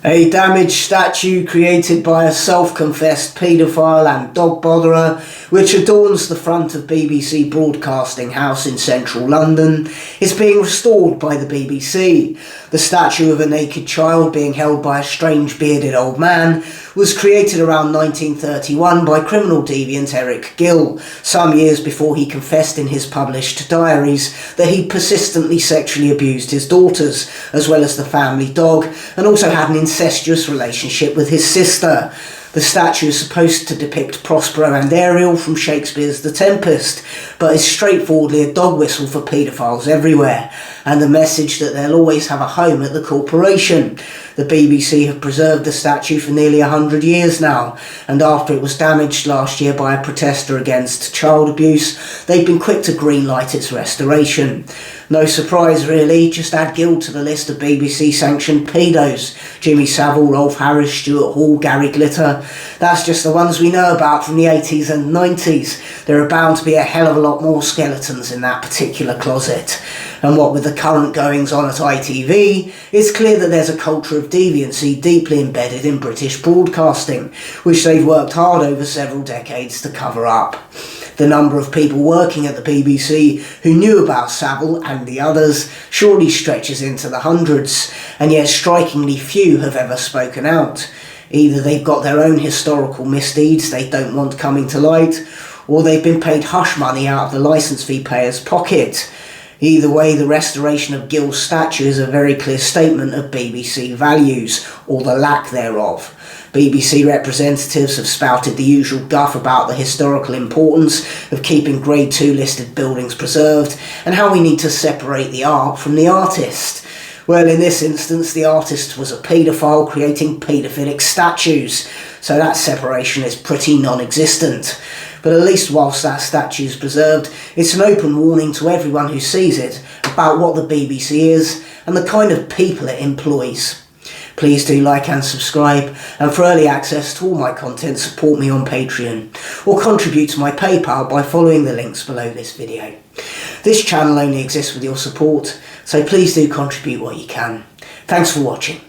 A damaged statue created by a self-confessed paedophile and dog botherer, which adorns the front of BBC Broadcasting House in central London, is being restored by the BBC. The statue of a naked child being held by a strange bearded old man was created around 1931 by criminal deviant Eric Gill, some years before he confessed in his published diaries that he persistently sexually abused his daughters, as well as the family dog, and also had an incestuous relationship with his sister. The statue is supposed to depict Prospero and Ariel from Shakespeare's The Tempest, but is straightforwardly a dog whistle for paedophiles everywhere, and a message that they'll always have a home at the corporation. The BBC have preserved the statue for nearly 100 years now, and after it was damaged last year by a protester against child abuse, they've been quick to greenlight its restoration. No surprise really, just add Gill to the list of BBC-sanctioned paedos. Jimmy Savile, Rolf Harris, Stuart Hall, Gary Glitter. That's just the ones we know about from the 80s and 90s. There are bound to be a hell of a lot more skeletons in that particular closet. And what with the current goings on at ITV, it's clear that there's a culture of deviancy deeply embedded in British broadcasting, which they've worked hard over several decades to cover up. The number of people working at the BBC who knew about Savile and the others surely stretches into the hundreds, and yet strikingly few have ever spoken out. Either they've got their own historical misdeeds they don't want coming to light, or they've been paid hush money out of the licence fee payer's pocket. Either way, the restoration of Gill's statue is a very clear statement of BBC values, or the lack thereof. BBC representatives have spouted the usual guff about the historical importance of keeping Grade 2 listed buildings preserved, and how we need to separate the art from the artist. Well, in this instance, the artist was a paedophile creating paedophilic statues, so that separation is pretty non-existent. But at least whilst that statue is preserved, it's an open warning to everyone who sees it about what the BBC is and the kind of people it employs. Please do like and subscribe, and for early access to all my content, support me on Patreon, or contribute to my PayPal by following the links below this video. This channel only exists with your support, so please do contribute what you can. Thanks for watching.